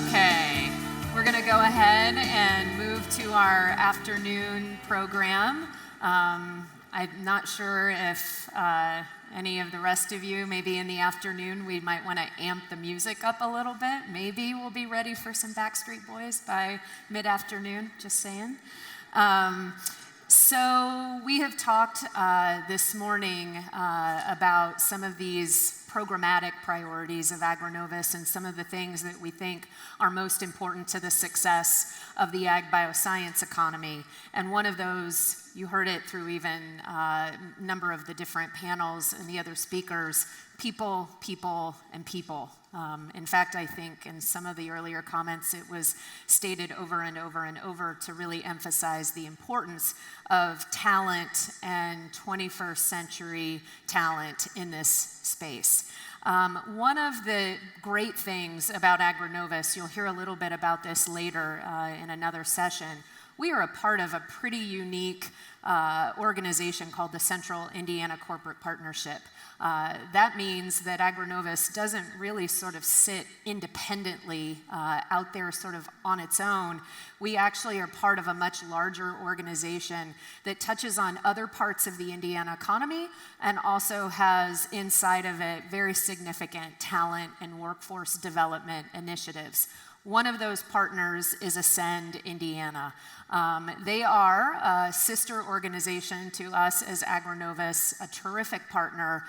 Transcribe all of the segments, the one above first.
Okay, we're going to go ahead and move to our afternoon program. I'm not sure if any of the rest of you, maybe in the afternoon, we might want to amp the music up a little bit. Maybe we'll be ready for some Backstreet Boys by mid-afternoon, just saying. So we have talked this morning about some of these programmatic priorities of AgriNovus and some of the things that we think are most important to the success of the ag bioscience economy. And one of those, you heard it through even a number of the different panels and the other speakers, people, people, and people. In fact, I think in some of the earlier comments, it was stated over and over and over to really emphasize the importance of talent and 21st century talent in this space. One of the great things about AgriNovus, you'll hear a little bit about this later in another session, we are a part of a pretty unique organization called the Central Indiana Corporate Partnership. That means that AgriNovus doesn't really sort of sit independently out there sort of on its own. We actually are part of a much larger organization that touches on other parts of the Indiana economy and also has inside of it very significant talent and workforce development initiatives. One of those partners is Ascend Indiana. They are a sister organization to us as AgriNovus, a terrific partner,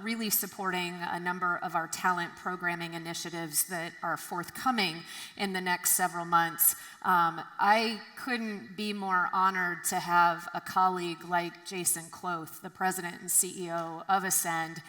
really supporting a number of our talent programming initiatives that are forthcoming in the next several months. I couldn't be more honored to have a colleague like Jason Kloth, the president and CEO of Ascend,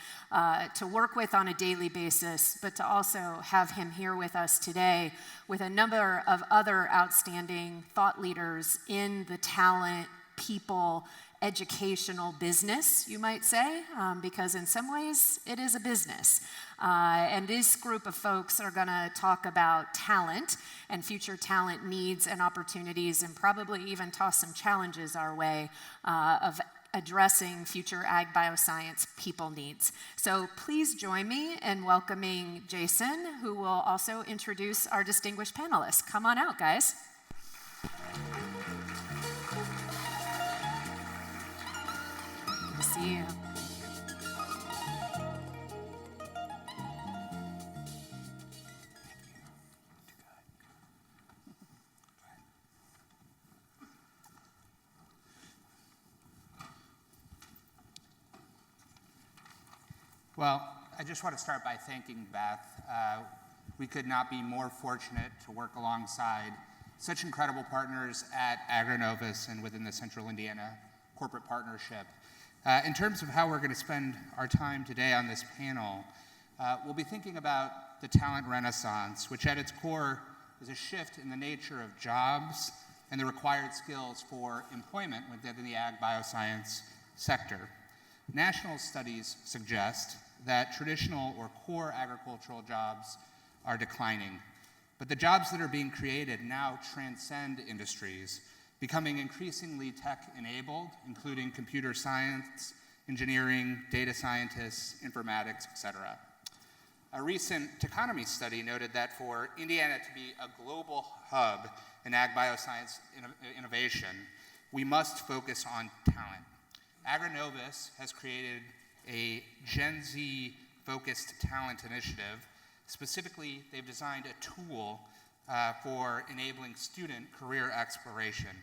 to work with on a daily basis, but to also have him here with us today with a number of other outstanding thought leaders in the talent, people, educational business, you might say, because in some ways it is a business. And this group of folks are going to talk about talent and future talent needs and opportunities and probably even toss some challenges our way of addressing future ag bioscience people needs. So please join me in welcoming Jason, who will also introduce our distinguished panelists. Come on out, guys. Good to see you. Well, I just want to start by thanking Beth. We could not be more fortunate to work alongside such incredible partners at AgriNovus and within the Central Indiana Corporate Partnership. In terms of how we're going to spend our time today on this panel, we'll be thinking about the talent renaissance, which at its core is a shift in the nature of jobs and the required skills for employment within the ag bioscience sector. National studies suggest that traditional or core agricultural jobs are declining, but the jobs that are being created now transcend industries, becoming increasingly tech-enabled, including computer science, engineering, data scientists, informatics, etc. A recent Techonomy study noted that for Indiana to be a global hub in ag bioscience innovation, we must focus on talent. AgriNovus has created a Gen Z-focused talent initiative. Specifically, they've designed a tool for enabling student career exploration.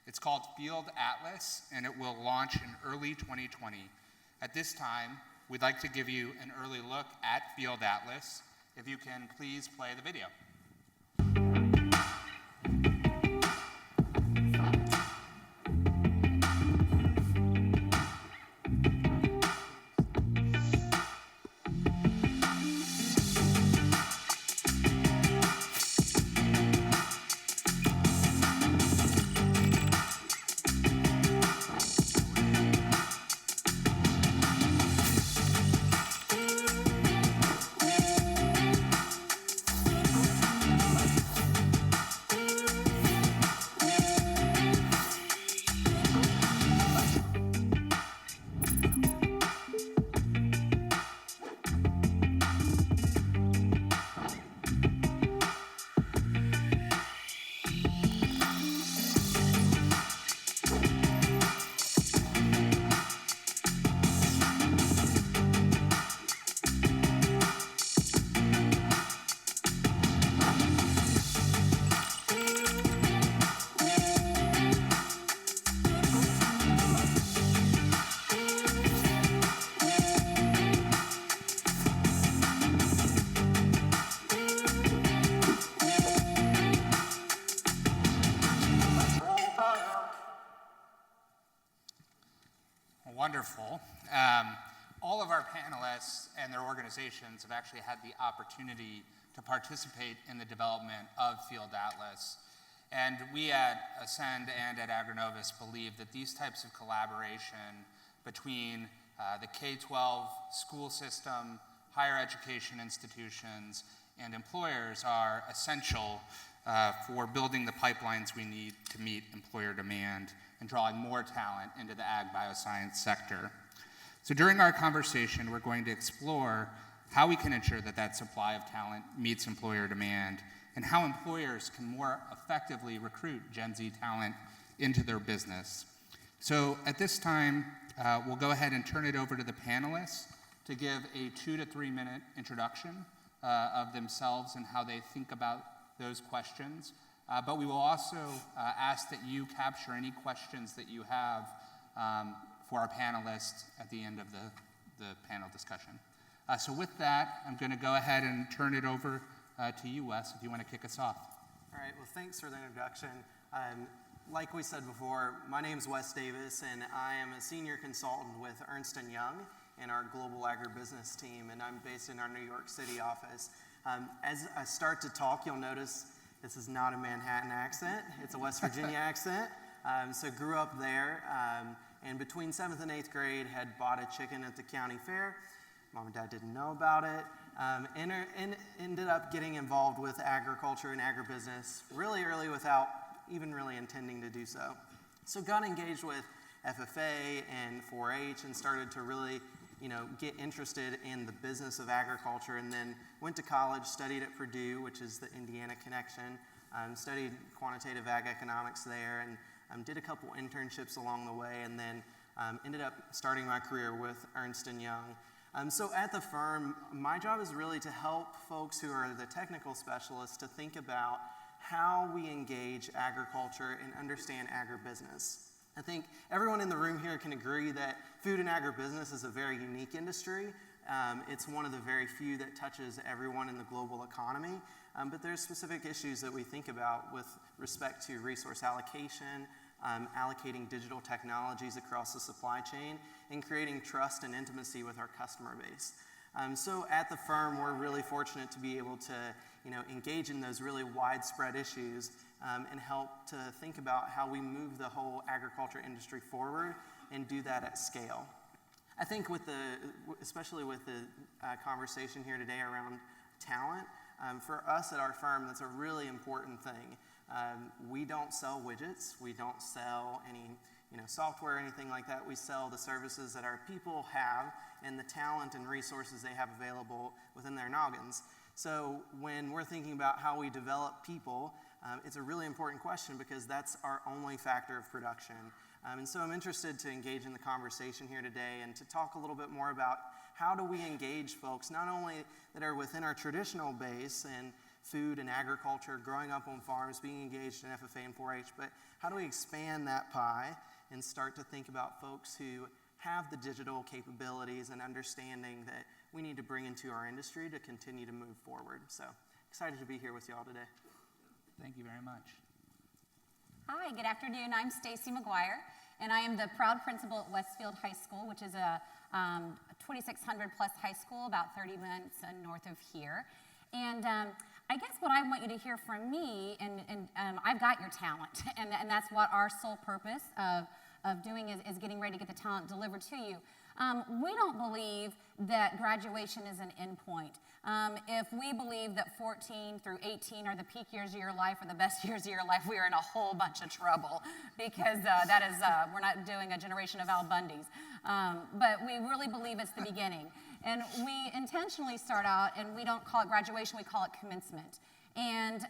It's called Field Atlas, and it will launch in early 2020. At this time, we'd like to give you an early look at Field Atlas. If you can please play the video. wonderful. All of our panelists and their organizations have actually had the opportunity to participate in the development of Field Atlas. And we at Ascend and at AgriNovus believe that these types of collaboration between the K-12 school system, higher education institutions, and employers are essential for building the pipelines we need to meet employer demand and drawing more talent into the ag bioscience sector. So during our conversation, we're going to explore how we can ensure that that supply of talent meets employer demand and how employers can more effectively recruit Gen Z talent into their business. So at this time, we'll go ahead and turn it over to the panelists to give a 2 to 3 minute introduction of themselves and how they think about those questions. But we will also ask that you capture any questions that you have for our panelists at the end of the panel discussion. So with that, I'm going to go ahead and turn it over to you, Wes, if you want to kick us off. All right, well, thanks for the introduction. Like we said before, my name is Wes Davis, and I am a senior consultant with Ernst & Young in our global agribusiness team, and I'm based in our New York City office. As I start to talk, you'll notice this is not a Manhattan accent. It's a West Virginia accent. So grew up there, and between 7th and 8th grade had bought a chicken at the county fair. Mom and Dad didn't know about it. And ended up getting involved with agriculture and agribusiness really early without even really intending to do so. So got engaged with FFA and 4-H and started to really, get interested in the business of agriculture, and then went to college, studied at Purdue, which is the Indiana connection, studied quantitative ag economics there, and did a couple internships along the way, and then ended up starting my career with Ernst & Young. So at the firm, my job is really to help folks who are the technical specialists to think about how we engage agriculture and understand agribusiness. I think everyone in the room here can agree that food and agribusiness is a very unique industry. It's one of the very few that touches everyone in the global economy, but there's specific issues that we think about with respect to resource allocation, allocating digital technologies across the supply chain, and creating trust and intimacy with our customer base. So at the firm, we're really fortunate to be able to engage in those really widespread issues and help to think about how we move the whole agriculture industry forward and do that at scale. I think especially with the conversation here today around talent, for us at our firm, that's a really important thing. We don't sell widgets. We don't sell any software or anything like that. We sell the services that our people have and the talent and resources they have available within their noggins. So when we're thinking about how we develop people, it's a really important question because that's our only factor of production. And so I'm interested to engage in the conversation here today and to talk a little bit more about how do we engage folks, not only that are within our traditional base and food and agriculture, growing up on farms, being engaged in FFA and 4-H, but how do we expand that pie and start to think about folks who have the digital capabilities and understanding that we need to bring into our industry to continue to move forward. So excited to be here with y'all today. Thank you very much. Hi, good afternoon. I'm Stacy McGuire, and I am the proud principal at Westfield High School, which is a 2,600 plus high school about 30 minutes north of here. And I guess what I want you to hear from me, and I've got your talent, and that's what our sole purpose of doing is getting ready to get the talent delivered to you. We don't believe that graduation is an endpoint. If we believe that 14 through 18 are the peak years of your life or the best years of your life, we are in a whole bunch of trouble because we're not doing a generation of Al Bundys. But we really believe it's the beginning. And we intentionally start out, and we don't call it graduation, we call it commencement. And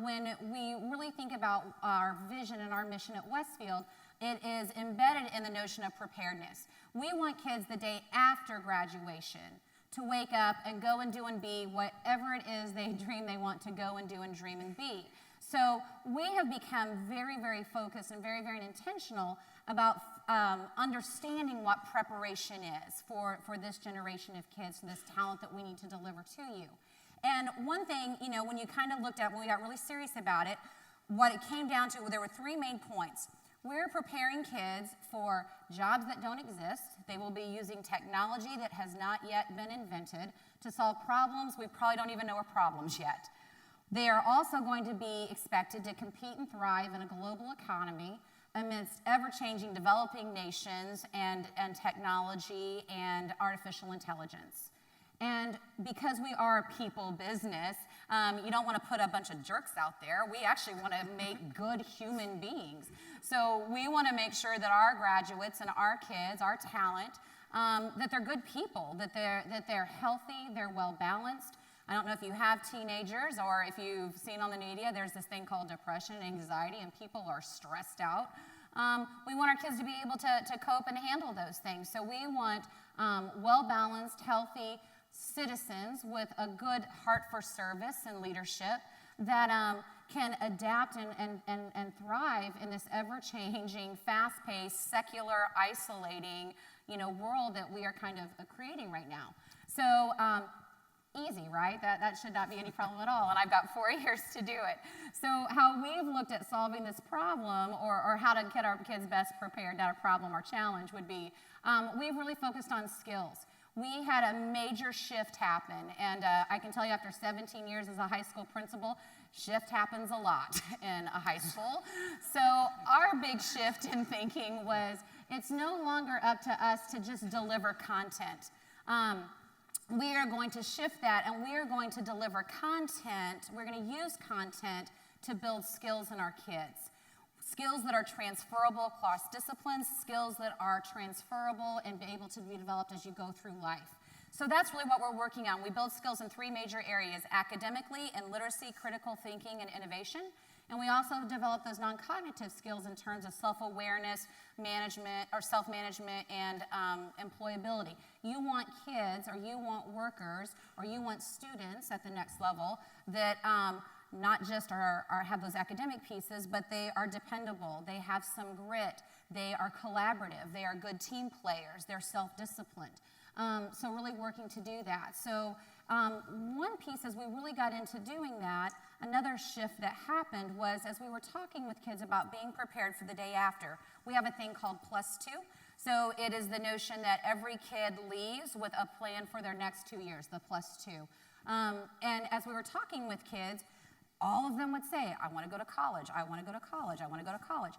when we really think about our vision and our mission at Westfield, it is embedded in the notion of preparedness. We want kids the day after graduation to wake up and go and do and be whatever it is they dream they want to go and do and dream and be. So we have become very, very focused and very, very intentional about understanding what preparation is for this generation of kids, this talent that we need to deliver to you. And one thing, when you kind of looked at, when we got really serious about it, what it came down to, there were three main points. We're preparing kids for jobs that don't exist. They will be using technology that has not yet been invented to solve problems we probably don't even know are problems yet. They are also going to be expected to compete and thrive in a global economy amidst ever-changing developing nations and technology and artificial intelligence. And because we are a people business, you don't want to put a bunch of jerks out there. We actually want to make good human beings. So we want to make sure that our graduates and our kids, our talent, that they're good people, that they're healthy, they're well balanced. I don't know if you have teenagers or if you've seen on the media, there's this thing called depression and anxiety, and people are stressed out. We want our kids to be able to cope and handle those things. So we want well-balanced, healthy citizens with a good heart for service and leadership that can adapt and thrive in this ever-changing, fast-paced, secular, isolating, world that we are kind of creating right now. So easy, right? That should not be any problem at all, and I've got 4 years to do it. So how we've looked at solving this problem or how to get our kids best prepared, not a problem or challenge, would be we've really focused on skills. We had a major shift happen, and I can tell you after 17 years as a high school principal, shift happens a lot in a high school. So our big shift in thinking was it's no longer up to us to just deliver content. We are going to shift that, and we are going to deliver content. We're going to use content to build skills in our kids. Skills that are transferable across disciplines, skills that are transferable and be able to be developed as you go through life. So that's really what we're working on. We build skills in 3 major areas: academically and literacy, critical thinking, and innovation. And we also develop those non-cognitive skills in terms of self-awareness, management, or self-management, and employability. You want kids, or you want workers, or you want students at the next level that not just have those academic pieces, but they are dependable, they have some grit, they are collaborative, they are good team players, they're self-disciplined. So really working to do that. So one piece as we really got into doing that, another shift that happened was as we were talking with kids about being prepared for the day after, we have a thing called +2. So it is the notion that every kid leaves with a plan for their next 2 years, the +2. And as we were talking with kids, all of them would say, I want to go to college, I want to go to college, I want to go to college.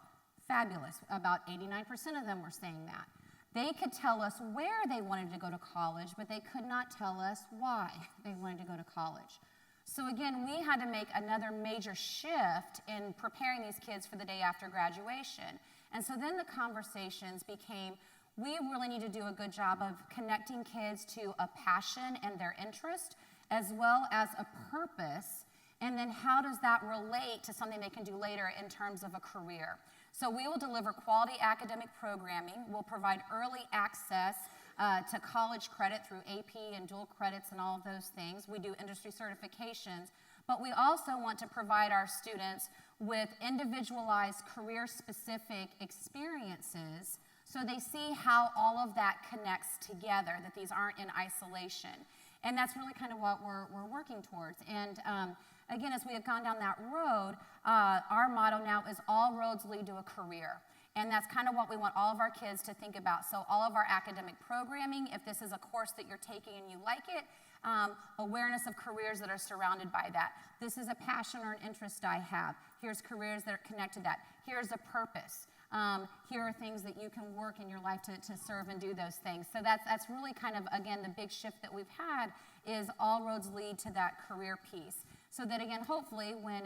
Fabulous. About 89% of them were saying that. They could tell us where they wanted to go to college, but they could not tell us why they wanted to go to college. So again, we had to make another major shift in preparing these kids for the day after graduation. And so then the conversations became, we really need to do a good job of connecting kids to a passion and their interest, as well as a purpose. And then how does that relate to something they can do later in terms of a career? So we will deliver quality academic programming. We'll provide early access to college credit through AP and dual credits and all of those things. We do industry certifications. But we also want to provide our students with individualized career-specific experiences so they see how all of that connects together, that these aren't in isolation. And that's really kind of what we're working towards. And again, as we have gone down that road, our motto now is all roads lead to a career. And that's kind of what we want all of our kids to think about. So all of our academic programming, if this is a course that you're taking and you like it, awareness of careers that are surrounded by that. This is a passion or an interest I have. Here's careers that are connected to that. Here's a purpose. Here are things that you can work in your life to serve and do those things. So that's really kind of, again, the big shift that we've had is all roads lead to that career piece. So that, again, hopefully when,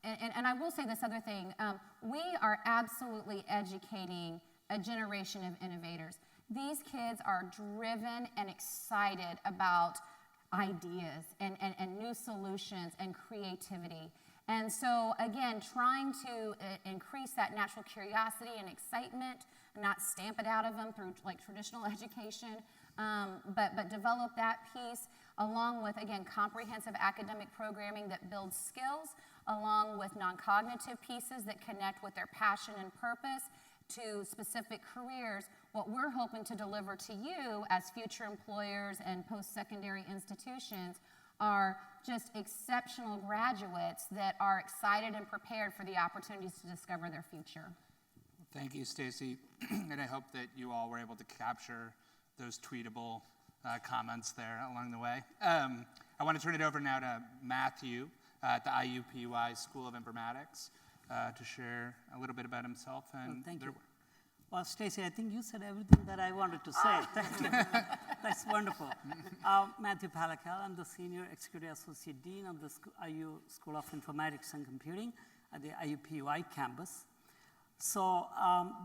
and I will say this other thing, we are absolutely educating a generation of innovators. These kids are driven and excited about ideas and new solutions and creativity. And so, again, trying to increase that natural curiosity and excitement, not stamp it out of them through like traditional education, but develop that piece along with, again, comprehensive academic programming that builds skills, along with non-cognitive pieces that connect with their passion and purpose to specific careers. What we're hoping to deliver to you as future employers and post-secondary institutions are just exceptional graduates that are excited and prepared for the opportunities to discover their future. Thank you, Stacy. And I hope that you all were able to capture those tweetable comments there along the way. I want to turn it over now to Mathew at the IUPU School of Informatics to share a little bit about himself and Thank their you. work. Well, Stacy, I think you said everything that I wanted to say. Thank you. That's wonderful. Mathew Palakal, I'm the Senior Executive Associate Dean of the IU School of Informatics and Computing at the IUPUI campus. So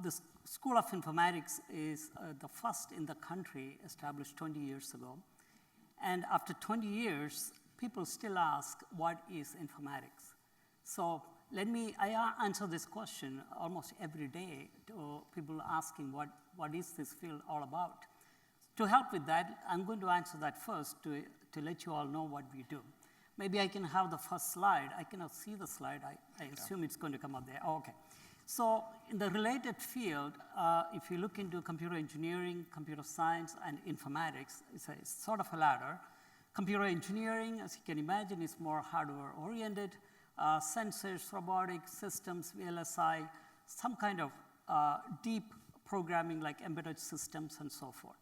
the School of Informatics is the first in the country, established 20 years ago. And after 20 years, people still ask, what is informatics? So I answer this question almost every day to people asking what is this field all about. To help with that, I'm going to answer that first to let you all know what we do. Maybe I can have the first slide. I cannot see the slide. I assume it's going to come up there. Oh, okay. So in the related field, if you look into computer engineering, computer science, and informatics, it's sort of a ladder. Computer engineering, as you can imagine, is more hardware-oriented. Sensors, robotics, systems, VLSI, some kind of deep programming like embedded systems and so forth.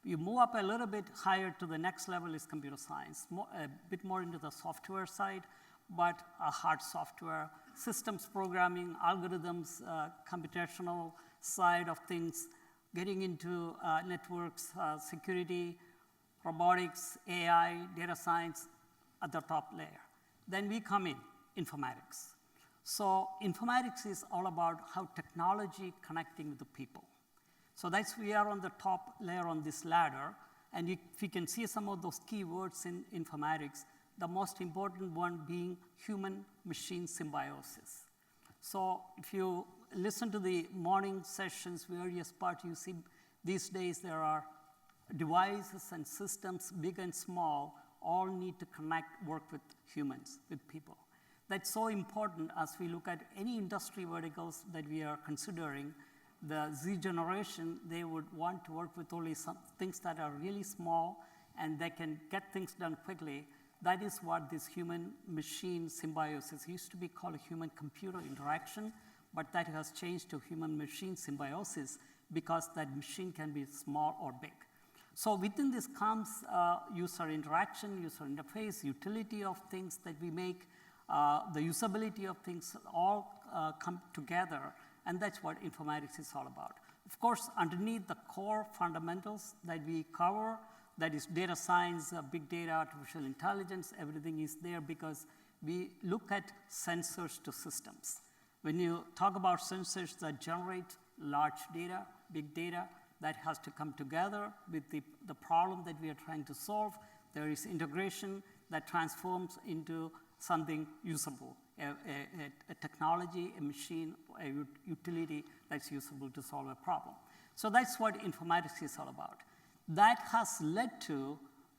You move up a little bit higher to the next level is computer science, a bit more into the software side, but hard software, systems programming, algorithms, computational side of things, getting into networks, security, robotics, AI, data science at the top layer. Then we come in, informatics. So informatics is all about how technology connecting with the people. So we are on the top layer on this ladder, and if you can see some of those keywords in informatics, the most important one being human-machine symbiosis. So if you listen to the morning sessions, various parts, you see these days there are devices and systems, big and small, all need to connect, work with humans, with people. That's so important as we look at any industry verticals that we are considering. The Z generation, they would want to work with only some things that are really small and they can get things done quickly. That is what this human-machine symbiosis used to be called human-computer interaction, but that has changed to human-machine symbiosis because that machine can be small or big. So within this comes user interaction, user interface, utility of things that we make, the usability of things all come together, and that's what informatics is all about. Of course, underneath the core fundamentals that we cover, that is data science, big data, artificial intelligence, everything is there because we look at sensors to systems. When you talk about sensors that generate large data, big data, that has to come together with the problem that we are trying to solve. There is integration that transforms into something usable, a technology, a machine, a utility that's usable to solve a problem. So that's what informatics is all about. That has led to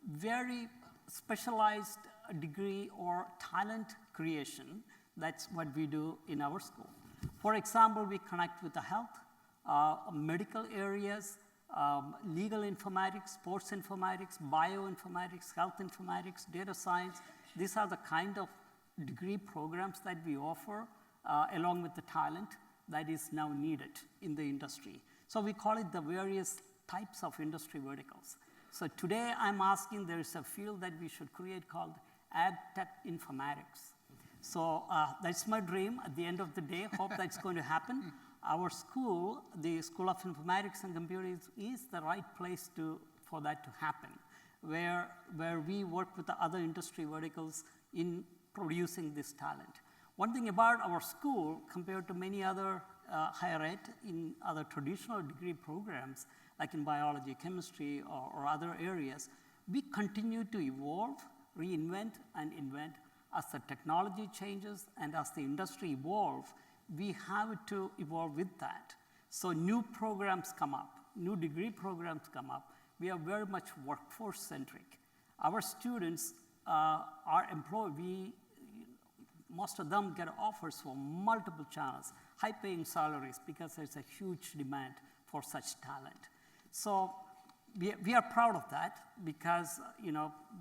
very specialized degree or talent creation. That's what we do in our school. For example, we connect with the health, medical areas, legal informatics, sports informatics, bioinformatics, health informatics, data science. These are the kind of degree programs that we offer along with the talent that is now needed in the industry. So we call it the various types of industry verticals. So today I'm asking, there is a field that we should create called Ag Tech Informatics. So that's my dream at the end of the day. Hope that's going to happen. Our school, the School of Informatics and Computing, is the right place for that to happen, where we work with the other industry verticals in producing this talent. One thing about our school, compared to many other higher ed in other traditional degree programs, like in biology, chemistry, or other areas, we continue to evolve, reinvent, and invent. As the technology changes and as the industry evolves, we have to evolve with that. So new programs come up, new degree programs come up. We are very much workforce-centric. Our students are employed. Most of them get offers from multiple channels, high-paying salaries, because there's a huge demand for such talent. So we are proud of that because,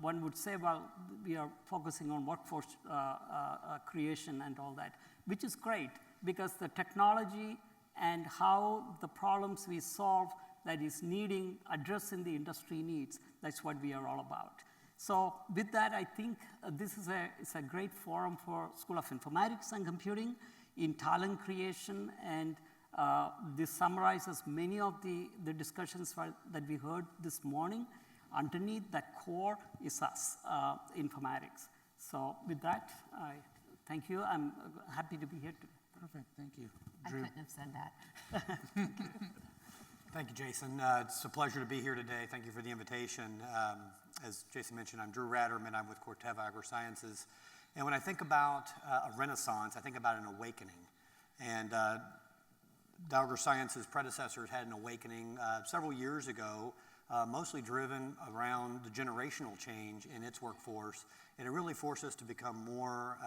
one would say, well, we are focusing on workforce creation and all that, which is great because the technology and how the problems we solve that is addressing the industry needs. That's what we are all about. So with that, I think this is a great forum for School of Informatics and Computing in talent creation, and this summarizes many of the discussions that we heard this morning. Underneath that core is us, informatics. So with that, I thank you. I'm happy to be here today. Perfect, thank you. I Drew. couldn't have said that. Thank you, Jason. It's a pleasure to be here today. Thank you for the invitation. As Jason mentioned, I'm Drew Ratterman. I'm with Corteva Agriscience. And when I think about a renaissance, I think about an awakening. And the Agriscience's predecessors had an awakening several years ago, mostly driven around the generational change in its workforce. And it really forced us to become more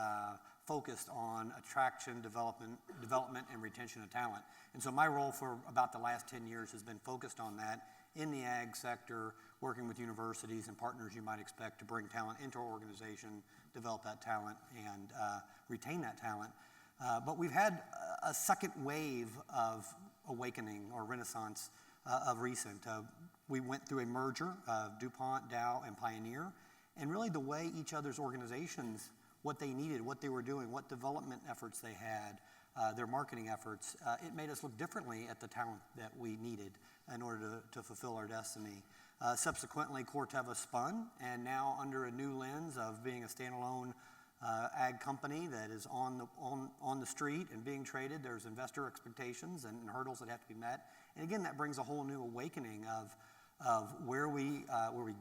focused on attraction, development, and retention of talent. And so my role for about the last 10 years has been focused on that in the ag sector, working with universities and partners you might expect to bring talent into our organization, develop that talent, and retain that talent. But we've had a second wave of awakening or renaissance of recent. We went through a merger of DuPont, Dow, and Pioneer, and really the way each other's organizations, what they needed, what they were doing, what development efforts they had, their marketing efforts, it made us look differently at the talent that we needed in order to fulfill our destiny. Subsequently, Corteva spun, and now under a new lens of being a standalone ag company that is on the street and being traded, there's investor expectations and hurdles that have to be met. And again, that brings a whole new awakening of where we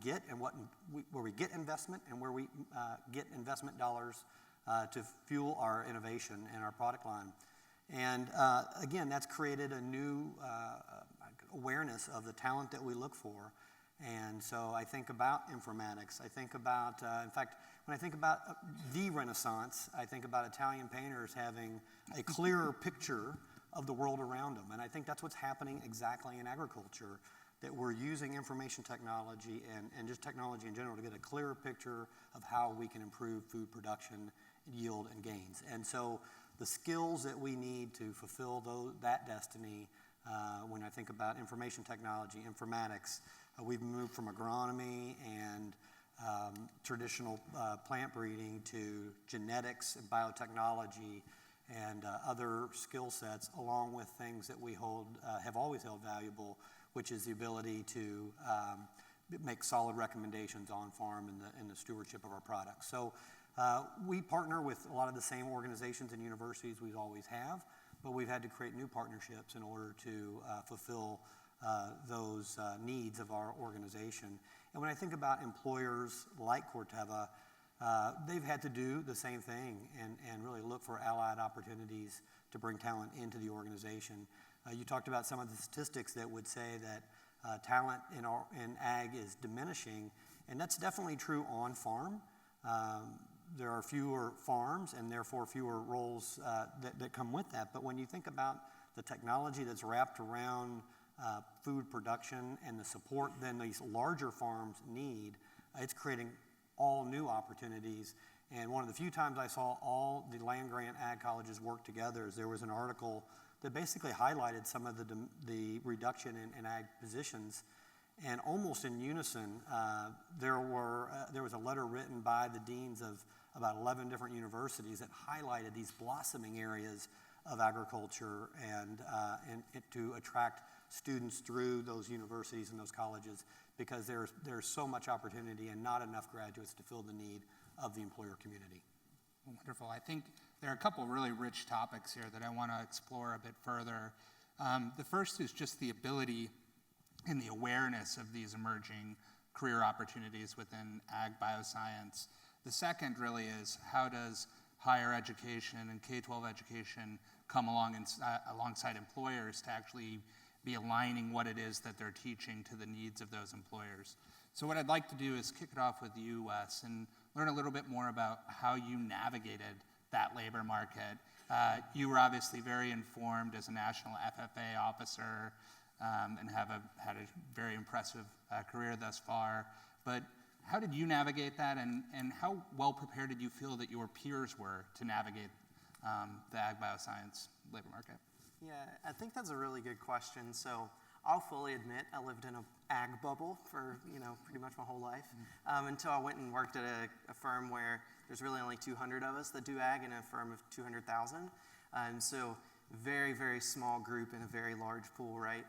get and where we get investment and where we get investment dollars to fuel our innovation and our product line. And again, that's created a new awareness of the talent that we look for. And so I think about informatics. I think about, in fact, when I think about the Renaissance, I think about Italian painters having a clearer picture of the world around them. And I think that's what's happening exactly in agriculture, that we're using information technology and just technology in general to get a clearer picture of how we can improve food production, yield, and gains. And so the skills that we need to fulfill that destiny, when I think about information technology, informatics, we've moved from agronomy and traditional plant breeding to genetics and biotechnology and other skill sets, along with things that we have always held valuable, which is the ability to make solid recommendations on farm in the stewardship of our products. So we partner with a lot of the same organizations and universities we always have, but we've had to create new partnerships in order to fulfill those needs of our organization. And when I think about employers like Corteva, they've had to do the same thing and really look for allied opportunities to bring talent into the organization. You talked about some of the statistics that would say that talent in ag is diminishing, and that's definitely true on farm. There are fewer farms and therefore fewer roles that come with that. But when you think about the technology that's wrapped around food production and the support then these larger farms need, it's creating all new opportunities. And one of the few times I saw all the land-grant ag colleges work together is there was an article that basically highlighted some of the reduction in ag positions. And almost in unison, there was a letter written by the deans of about 11 different universities that highlighted these blossoming areas of agriculture and to attract students through those universities and those colleges, because there's so much opportunity and not enough graduates to fill the need of the employer community. Wonderful. I think there are a couple really rich topics here that I want to explore a bit further. The first is just the ability and the awareness of these emerging career opportunities within ag bioscience. The second really is how does higher education and K-12 education come alongside employers to actually be aligning what it is that they're teaching to the needs of those employers. So what I'd like to do is kick it off with you, Wes, and learn a little bit more about how you navigated that labor market. You were obviously very informed as a national FFA officer and have had a very impressive career thus far. But how did you navigate that, and how well prepared did you feel that your peers were to navigate the ag bioscience labor market? Yeah, I think that's a really good question. So I'll fully admit I lived in an ag bubble for pretty much my whole life until I went and worked at a firm where there's really only 200 of us that do ag in a firm of 200,000. So very, very small group in a very large pool, right?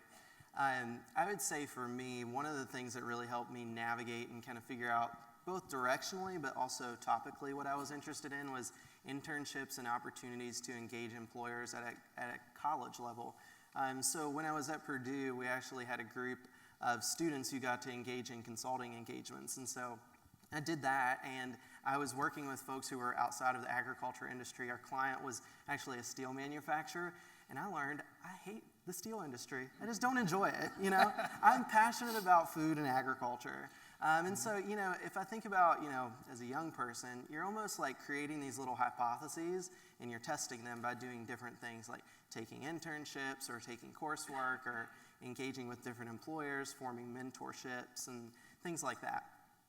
I would say for me, one of the things that really helped me navigate and kind of figure out both directionally but also topically what I was interested in was internships and opportunities to engage employers at a college level. So when I was at Purdue, we actually had a group of students who got to engage in consulting engagements. And so I did that, and I was working with folks who were outside of the agriculture industry. Our client was actually a steel manufacturer, and I learned I hate the steel industry. I just don't enjoy it, I'm passionate about food and agriculture. And so, if I think about, as a young person, you're almost like creating these little hypotheses and you're testing them by doing different things like taking internships or taking coursework or engaging with different employers, forming mentorships and things like that.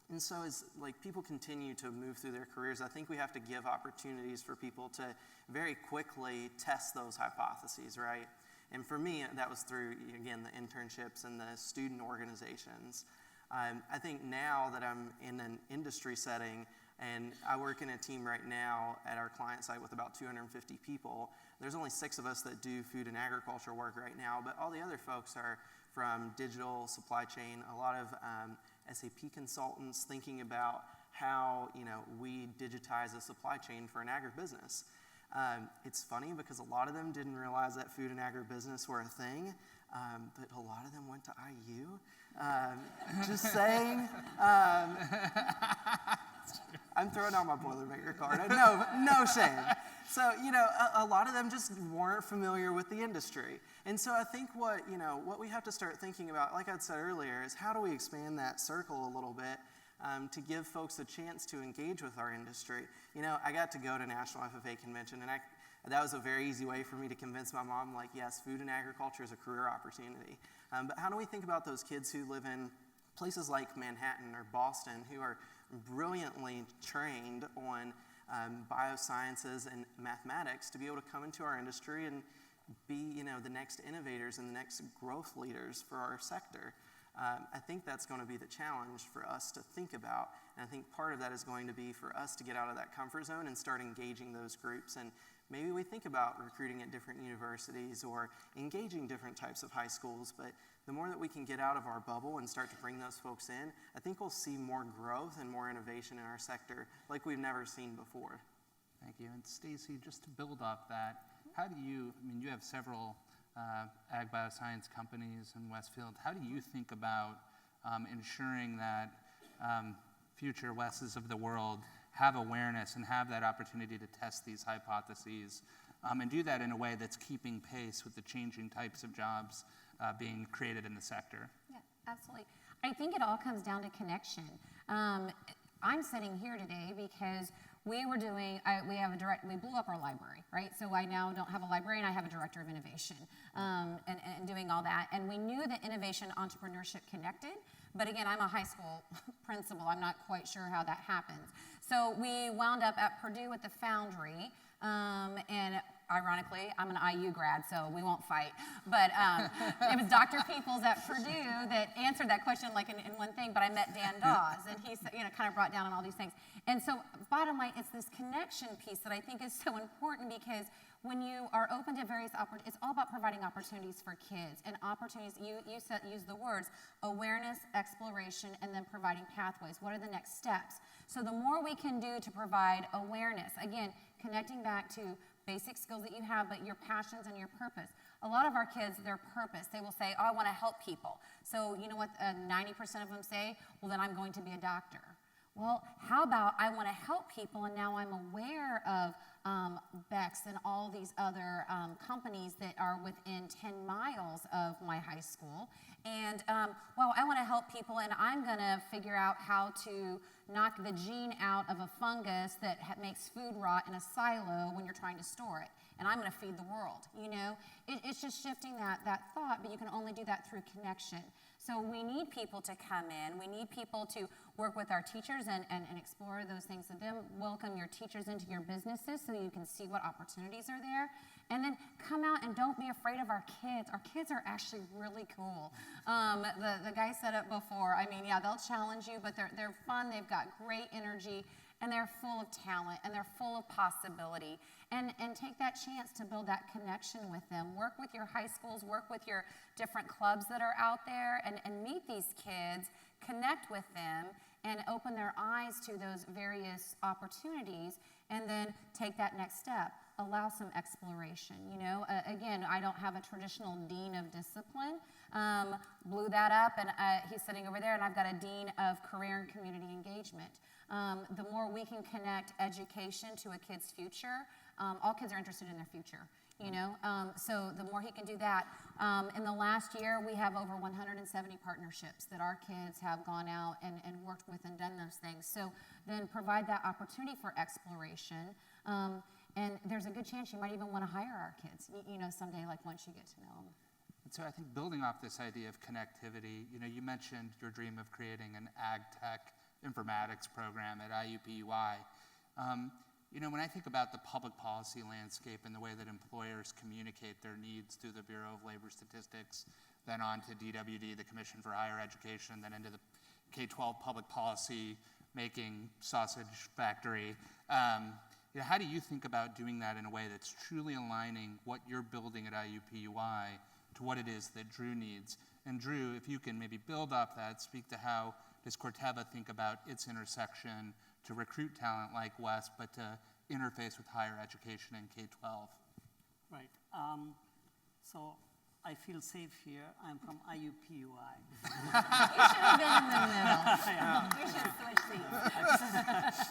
And so as people continue to move through their careers, I think we have to give opportunities for people to very quickly test those hypotheses, right? And for me, that was through, again, the internships and the student organizations. I think now that I'm in an industry setting, and I work in a team right now at our client site with about 250 people, there's only 6 of us that do food and agriculture work right now, but all the other folks are from digital supply chain, a lot of SAP consultants thinking about how we digitize a supply chain for an agribusiness. It's funny because a lot of them didn't realize that food and agribusiness were a thing, but a lot of them went to IU. Just saying. I'm throwing out my Boilermaker card. No shame. So, a lot of them just weren't familiar with the industry. And so I think what we have to start thinking about, like I said earlier, is how do we expand that circle a little bit to give folks a chance to engage with our industry. I got to go to National FFA Convention, and that was a very easy way for me to convince my mom, yes, food and agriculture is a career opportunity. But how do we think about those kids who live in places like Manhattan or Boston who are brilliantly trained on biosciences and mathematics to be able to come into our industry and be, the next innovators and the next growth leaders for our sector? I think that's going to be the challenge for us to think about, and I think part of that is going to be for us to get out of that comfort zone and start engaging those groups. And maybe we think about recruiting at different universities or engaging different types of high schools, but the more that we can get out of our bubble and start to bring those folks in, I think we'll see more growth and more innovation in our sector like we've never seen before. Thank you. And Stacy, just to build off that, how do you have several ag bioscience companies in Westfield. How do you think about ensuring that future Wesses of the world have awareness and have that opportunity to test these hypotheses and do that in a way that's keeping pace with the changing types of jobs being created in the sector? Yeah, absolutely. I think it all comes down to connection. I'm sitting here today because we blew up our library, right? So I now don't have a librarian, I have a director of innovation and doing all that. And we knew that innovation entrepreneurship connected, but again, I'm a high school principal. I'm not quite sure how that happens. So we wound up at Purdue at the Foundry, and ironically, I'm an IU grad, so we won't fight. But it was Dr. Peoples at Purdue that answered that question in one thing, but I met Dan Dawes, and he kind of brought down on all these things. And so bottom line, it's this connection piece that I think is so important, because when you are open to various opportunities, it's all about providing opportunities for kids. And opportunities, you use the words awareness, exploration, and then providing pathways. What are the next steps? So the more we can do to provide awareness, again, connecting back to basic skills that you have, but your passions and your purpose. A lot of our kids, their purpose, they will say, oh, I want to help people. So you know what 90% of them say? Well, then I'm going to be a doctor. Well, how about I want to help people, and now I'm aware of Beck's and all these other companies that are within 10 miles of my high school. And, well, I want to help people, and I'm going to figure out how to knock the gene out of a fungus that makes food rot in a silo when you're trying to store it. And I'm going to feed the world, It's just shifting that thought, but you can only do that through connection. So we need people to come in. We need people to work with our teachers and explore those things with them. Welcome your teachers into your businesses so you can see what opportunities are there. And then come out and don't be afraid of our kids. Our kids are actually really cool. The guy said it before. I mean, yeah, they'll challenge you, but they're fun. They've got great energy, and they're full of talent, and they're full of possibility. And take that chance to build that connection with them. Work with your high schools, work with your different clubs that are out there, and meet these kids, connect with them, and open their eyes to those various opportunities, and then take that next step. Allow some exploration, you know. Again, I don't have a traditional dean of discipline. Blew that up, and he's sitting over there, and I've got a dean of career and community engagement. The more we can connect education to a kid's future, all kids are interested in their future, you know. So the more he can do that. In the last year, we have over 170 partnerships that our kids have gone out and worked with and done those things. So then provide that opportunity for exploration. And there's a good chance you might even want to hire our kids, you know, someday, like once you get to know them. And so I think building off this idea of connectivity, you know, you mentioned your dream of creating an ag tech informatics program at IUPU. You know, when I think about the public policy landscape and the way that employers communicate their needs through the Bureau of Labor Statistics, then on to DWD, the Commission for Higher Education, then into the K-12 public policy making sausage factory, you know, how do you think about doing that in a way that's truly aligning what you're building at IUPUI to what it is that Drew needs? And Drew, if you can maybe build off that, speak to how does Corteva think about its intersection to recruit talent like Wes, but to interface with higher education and K-12? Right. So I feel safe here. I'm from IUPUI. You should have been in the middle. We should switch seats.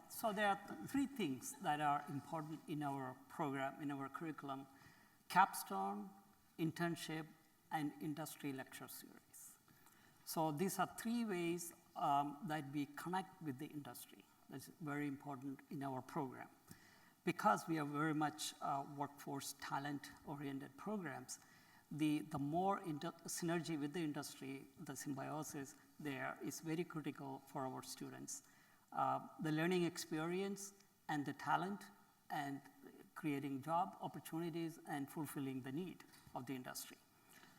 So there are three things that are important in our program, in our curriculum: capstone, internship, and industry lecture series. So these are three ways that we connect with the industry. That's very important in our program. Because we are very much workforce talent-oriented programs, the more synergy with the industry, the symbiosis there is very critical for our students. The learning experience and the talent and creating job opportunities and fulfilling the need of the industry.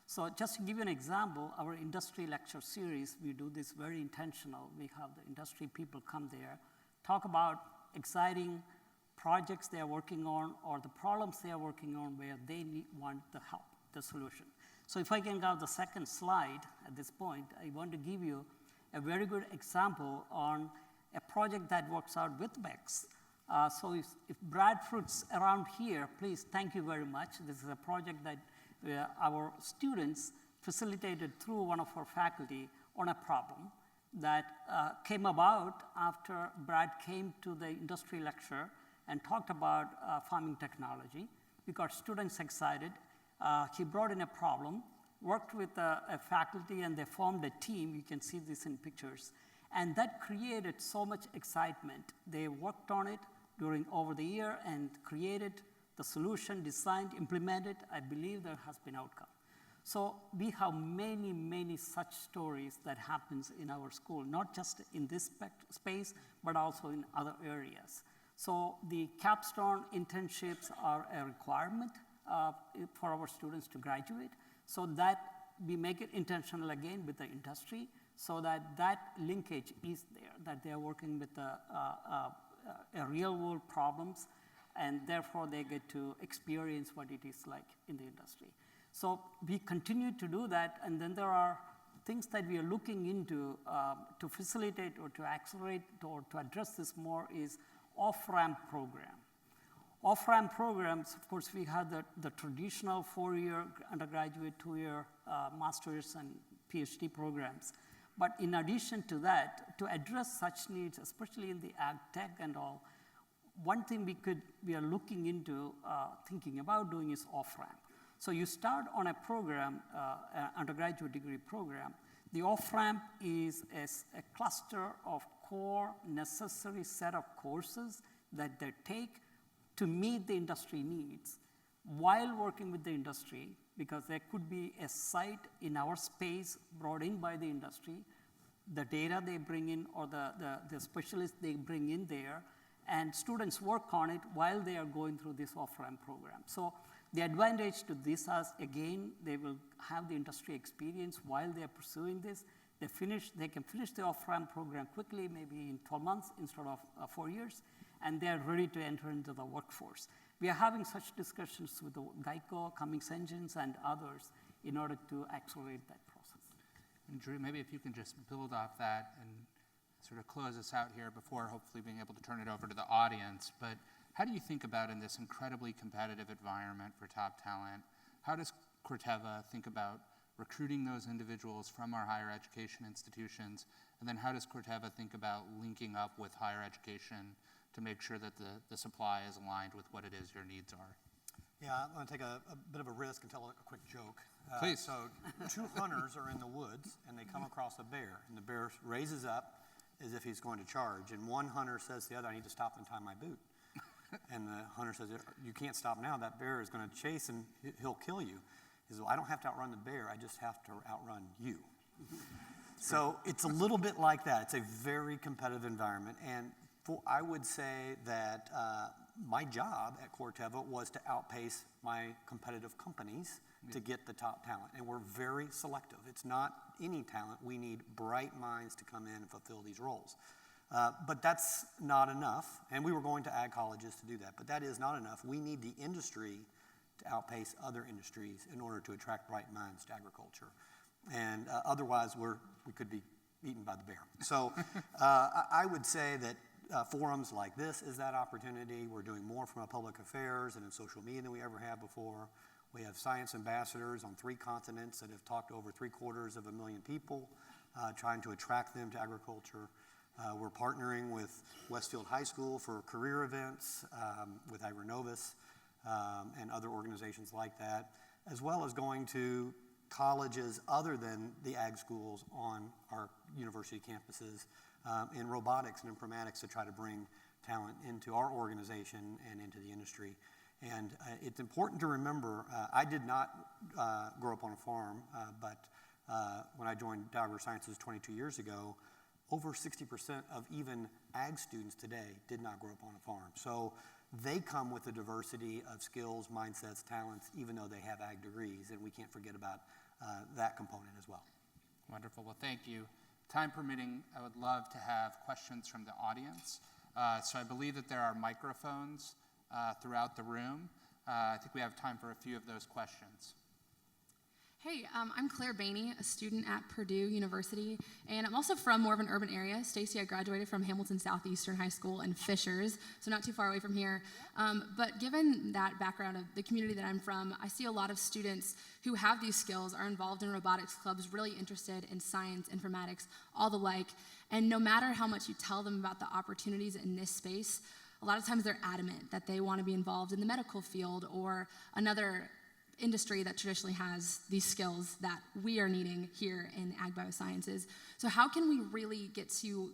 So just to give you an example, our industry lecture series, we do this very intentional. We have the industry people come there, talk about exciting projects they are working on or the problems they are working on where they want the help, the solution. So if I can go to the second slide at this point, I want to give you a very good example on a project that works out with BEX. So if Bradford's around here, please, thank you very much. This is a project that our students facilitated through one of our faculty on a problem that came about after Brad came to the industry lecture and talked about farming technology. We got students excited. He brought in a problem, worked with a faculty, and they formed a team. You can see this in pictures. And that created so much excitement. They worked on it over the year and created the solution, designed, implemented. I believe there has been outcome. So we have many, many such stories that happens in our school, not just in this space, but also in other areas. So the capstone internships are a requirement for our students to graduate, so that we make it intentional again with the industry, so that linkage is there, that they are working with real world problems, and therefore they get to experience what it is like in the industry. So we continue to do that, and then there are things that we are looking into to facilitate or to accelerate or to address this more is off-ramp program. Off-ramp programs, of course, we have the traditional 4-year undergraduate, 2-year master's and PhD programs. But in addition to that, to address such needs, especially in the ag tech and all, one thing we are looking into thinking about doing is off-ramp. So you start on a program, an undergraduate degree program. The off-ramp is a cluster of core necessary set of courses that they take to meet the industry needs while working with the industry, because there could be a site in our space brought in by the industry, the data they bring in or the specialists they bring in there, and students work on it while they are going through this off-ramp program. So the advantage to this is, again, they will have the industry experience while they are pursuing this. They can finish the off-ramp program quickly, maybe in 12 months instead of 4 years, and they are ready to enter into the workforce. We are having such discussions with the Geico, Cummins Engines, and others in order to accelerate that process. And Drew, maybe if you can just build off that and sort of close us out here before hopefully being able to turn it over to the audience. But how do you think about, in this incredibly competitive environment for top talent, how does Corteva think about recruiting those individuals from our higher education institutions? And then how does Corteva think about linking up with higher education to make sure that the supply is aligned with what it is your needs are? Yeah, I'm going to take a bit of a risk and tell a quick joke. Please. So 2 hunters are in the woods, and they come across a bear. And the bear raises up as if he's going to charge. And one hunter says to the other, I need to stop and tie my boot. And the hunter says, you can't stop now. That bear is going to chase and he'll kill you. He says, well, I don't have to outrun the bear. I just have to outrun you. So it's a little bit like that. It's a very competitive environment. And I would say that my job at Corteva was to outpace my competitive companies to get the top talent. And we're very selective. It's not any talent. We need bright minds to come in and fulfill these roles. But that's not enough. And we were going to ag colleges to do that. But that is not enough. We need the industry to outpace other industries in order to attract bright minds to agriculture. And otherwise, we could be eaten by the bear. So I would say that forums like this is that opportunity. We're doing more from a public affairs and in social media than we ever have before. We have science ambassadors on 3 continents that have talked to over 750,000 people, trying to attract them to agriculture. We're partnering with Westfield High School for career events, with AgriNovus, and other organizations like that, as well as going to colleges other than the ag schools on our university campuses in robotics and informatics to try to bring talent into our organization and into the industry. And it's important to remember, I did not grow up on a farm, but when I joined Dow AgriSciences 22 years ago, over 60% of even ag students today did not grow up on a farm. So they come with a diversity of skills, mindsets, talents, even though they have ag degrees, and we can't forget about that component as well. Wonderful. Well, thank you. Time permitting, I would love to have questions from the audience. So I believe that there are microphones throughout the room. I think we have time for a few of those questions. Hey, I'm Claire Bainey, a student at Purdue University, and I'm also from more of an urban area. Stacy, I graduated from Hamilton Southeastern High School in Fishers, so not too far away from here. But given that background of the community that I'm from, I see a lot of students who have these skills, are involved in robotics clubs, really interested in science, informatics, all the like, and no matter how much you tell them about the opportunities in this space, a lot of times they're adamant that they want to be involved in the medical field or another industry that traditionally has these skills that we are needing here in ag biosciences. So how can we really get to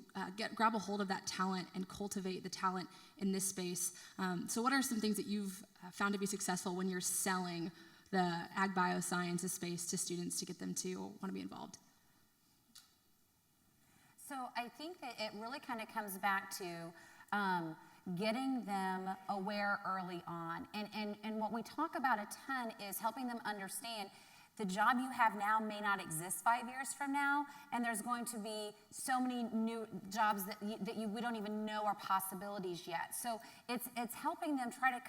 grab a hold of that talent and cultivate the talent in this space? So what are some things that you've found to be successful when you're selling the ag biosciences space to students to get them to want to be involved? So I think that it really kind of comes back to getting them aware early on. And what we talk about a ton is helping them understand the job you have now may not exist 5 years from now, and there's going to be so many new jobs that we don't even know are possibilities yet. So it's helping them try to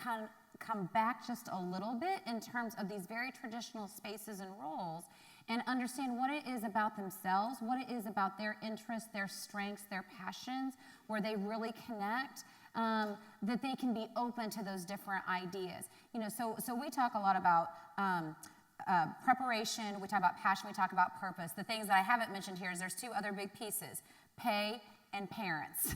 come back just a little bit in terms of these very traditional spaces and roles, and understand what it is about themselves, what it is about their interests, their strengths, their passions, where they really connect, that they can be open to those different ideas. You know, so we talk a lot about preparation, we talk about passion, we talk about purpose. The things that I haven't mentioned here is there's 2 other big pieces, pay and parents.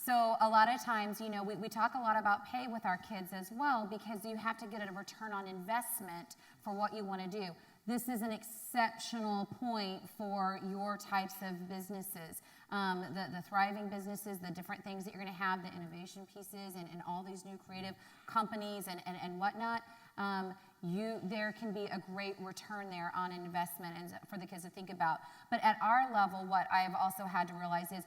So a lot of times, you know, we talk a lot about pay with our kids as well, because you have to get a return on investment for what you want to do. This is an exceptional point for your types of businesses, the thriving businesses, the different things that you're going to have, the innovation pieces, and all these new creative companies and whatnot. there can be a great return there on investment and for the kids to think about. But at our level, what I've also had to realize is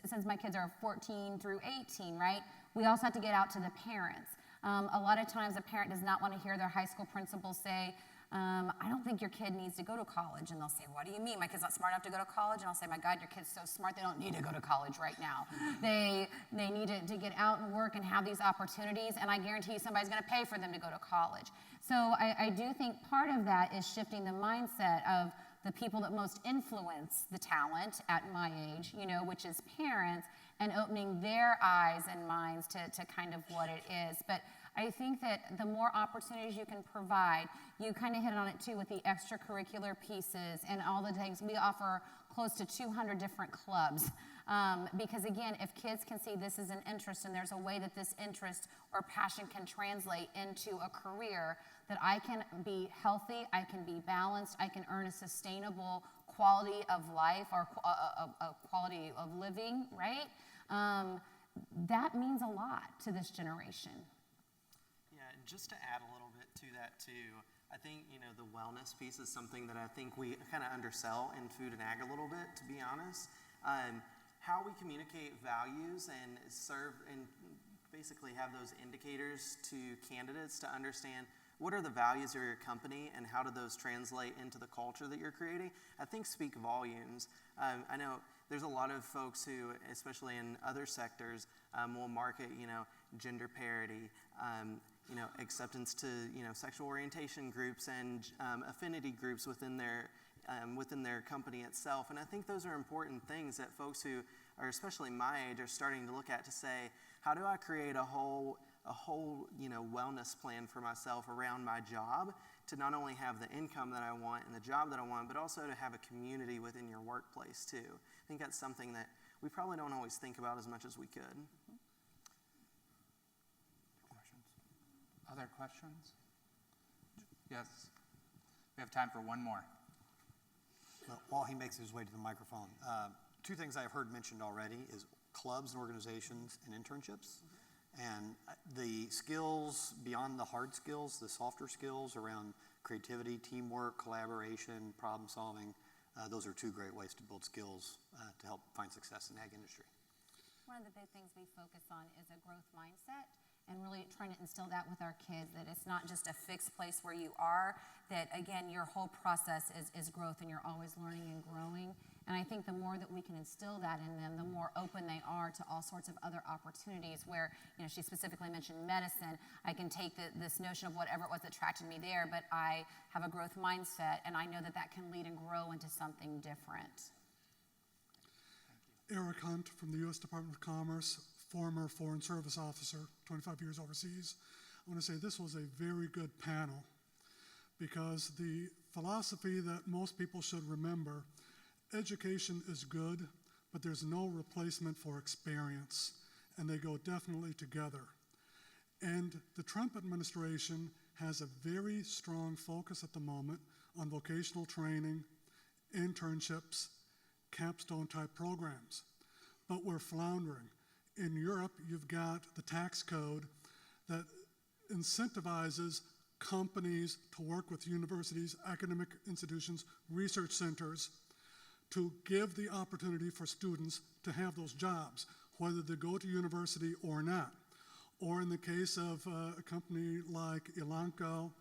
since my kids are 14 through 18, right, we also have to get out to the parents. A lot of times a parent does not want to hear their high school principal say, I don't think your kid needs to go to college. And they'll say, what do you mean? My kid's not smart enough to go to college? And I'll say, my God, your kid's so smart, they don't need to go to college right now. They need to get out and work and have these opportunities, and I guarantee you somebody's going to pay for them to go to college. So I do think part of that is shifting the mindset of the people that most influence the talent at my age, which is parents, and opening their eyes and minds to kind of what it is. But I think that the more opportunities you can provide, you kind of hit on it too with the extracurricular pieces and all the things. We offer close to 200 different clubs because again, if kids can see this is an interest and there's a way that this interest or passion can translate into a career, that I can be healthy, I can be balanced, I can earn a sustainable quality of life or a quality of living, right? That means a lot to this generation. Just to add a little bit to that too, I think, the wellness piece is something that I think we kind of undersell in food and ag a little bit, to be honest. How we communicate values and serve and basically have those indicators to candidates to understand what are the values of your company and how do those translate into the culture that you're creating, I think speak volumes. I know there's a lot of folks who, especially in other sectors, will market, gender parity, acceptance to sexual orientation groups and affinity groups within their company itself. And I think those are important things that folks who are especially my age are starting to look at to say, how do I create a whole wellness plan for myself around my job to not only have the income that I want and the job that I want, but also to have a community within your workplace too. I think that's something that we probably don't always think about as much as we could. Other questions? Yes. We have time for one more. Well, while he makes his way to the microphone, two things I've heard mentioned already is clubs and organizations and internships. And the skills beyond the hard skills, the softer skills around creativity, teamwork, collaboration, problem solving, those are two great ways to build skills to help find success in the ag industry. One of the big things we focus on is a growth mindset and really trying to instill that with our kids, that it's not just a fixed place where you are, that again, your whole process is growth and you're always learning and growing. And I think the more that we can instill that in them, the more open they are to all sorts of other opportunities where, she specifically mentioned medicine. I can take this notion of whatever it was that attracted me there, but I have a growth mindset and I know that can lead and grow into something different. Eric Hunt from the U.S. Department of Commerce, former Foreign Service officer, 25 years overseas. I want to say this was a very good panel because the philosophy that most people should remember, education is good, but there's no replacement for experience, and they go definitely together. And the Trump administration has a very strong focus at the moment on vocational training, internships, capstone type programs, but we're floundering. In Europe, you've got the tax code that incentivizes companies to work with universities, academic institutions, research centers to give the opportunity for students to have those jobs, whether they go to university or not. Or in the case of a company like Elanco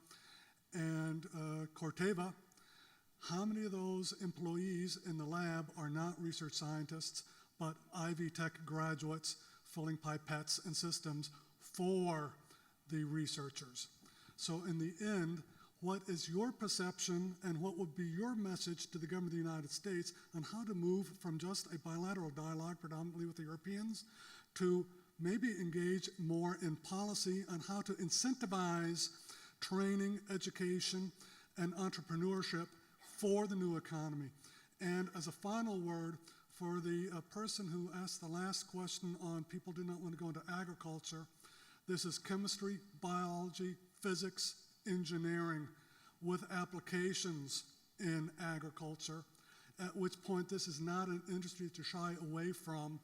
and Corteva, how many of those employees in the lab are not research scientists, but Ivy Tech graduates filling pipettes and systems for the researchers? So in the end, what is your perception and what would be your message to the government of the United States on how to move from just a bilateral dialogue, predominantly with the Europeans, to maybe engage more in policy on how to incentivize training, education, and entrepreneurship for the new economy? And as a final word, for the person who asked the last question on people do not want to go into agriculture, this is chemistry, biology, physics, engineering with applications in agriculture, at which point this is not an industry to shy away from.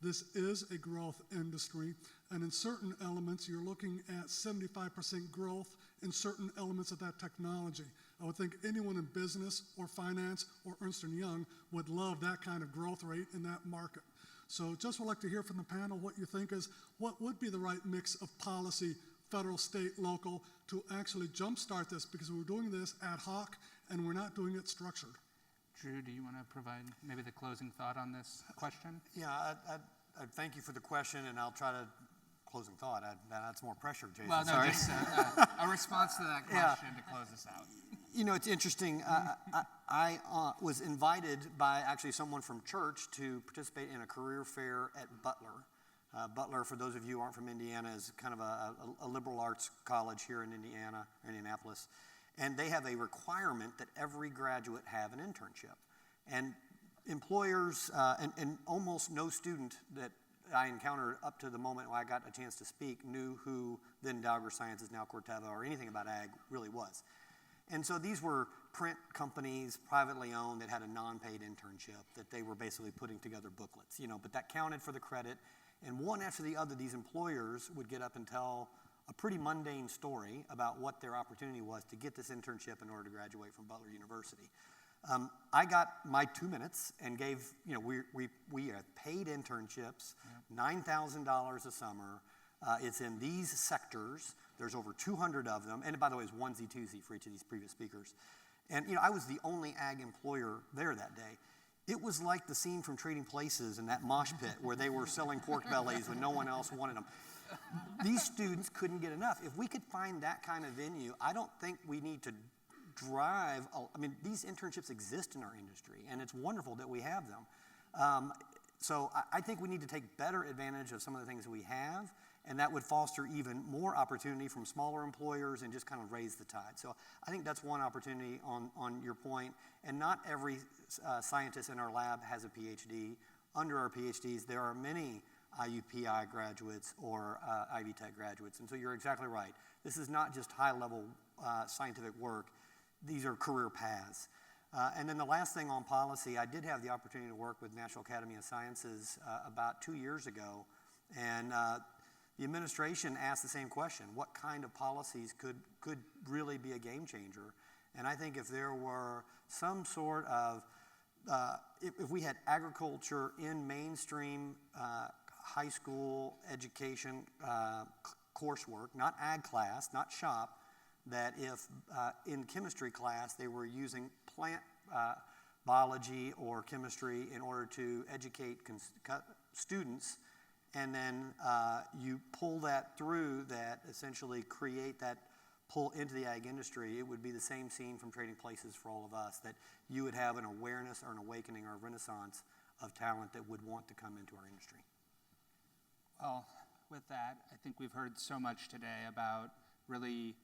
This is a growth industry, and in certain elements, you're looking at 75% growth in certain elements of that technology. I would think anyone in business or finance or Ernst & Young would love that kind of growth rate in that market. So just would like to hear from the panel what you think is, what would be the right mix of policy, federal, state, local, to actually jumpstart this, because we're doing this ad hoc and we're not doing it structured. Drew, do you want to provide maybe the closing thought on this question? Yeah, I thank you for the question, and I'll try to, closing thought, that's more pressure, Jason. Well, no, sorry. just a response to that question to close us out. You know, it's interesting. I was invited by actually someone from church to participate in a career fair at Butler. Butler, for those of you who aren't from Indiana, is kind of a liberal arts college here in Indiana, Indianapolis. And they have a requirement that every graduate have an internship. And employers, and almost no student that I encountered up to the moment when I got a chance to speak knew who then Dow AgriScience, now Corteva, or anything about ag really was. And so these were print companies, privately owned, that had a non-paid internship that they were basically putting together booklets, you know, but that counted for the credit. And one after the other, these employers would get up and tell a pretty mundane story about what their opportunity was to get this internship in order to graduate from Butler University. I got my 2 minutes and gave, you know, we have paid internships, $9,000 a summer. It's in these sectors. There's over 200 of them. And by the way, it's onesie-twosie for each of these previous speakers. And, you know, I was the only ag employer there that day. It was like the scene from Trading Places in that mosh pit where they were selling pork bellies when no one else wanted them. These students couldn't get enough. If we could find that kind of venue, I don't think we need to drive. I mean, these internships exist in our industry, and it's wonderful that we have them. So I think we need to take better advantage of some of the things we have, and that would foster even more opportunity from smaller employers and just kind of raise the tide. So I think that's one opportunity on your point. And not every scientist in our lab has a PhD. Under our PhDs, there are many IUPI graduates or Ivy Tech graduates. And so you're exactly right. This is not just high-level scientific work. These are career paths. And then the last thing on policy, I did have the opportunity to work with National Academy of Sciences about 2 years ago. And the administration asked the same question: what kind of policies could really be a game changer? And I think if there were some sort of, if we had agriculture in mainstream high school education coursework, not ag class, not shop, that if in chemistry class they were using plant biology or chemistry in order to educate students, and then you pull that through, that essentially create that pull into the ag industry, it would be the same scene from Trading Places for all of us, that you would have an awareness or an awakening or a renaissance of talent that would want to come into our industry. Well, with that, I think we've heard so much today about really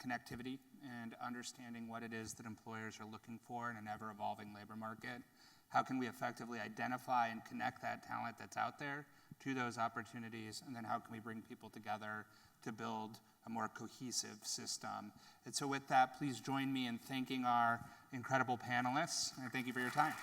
connectivity and understanding what it is that employers are looking for in an ever-evolving labor market. How can we effectively identify and connect that talent that's out there to those opportunities, and then how can we bring people together to build a more cohesive system? And so with that, please join me in thanking our incredible panelists, and thank you for your time.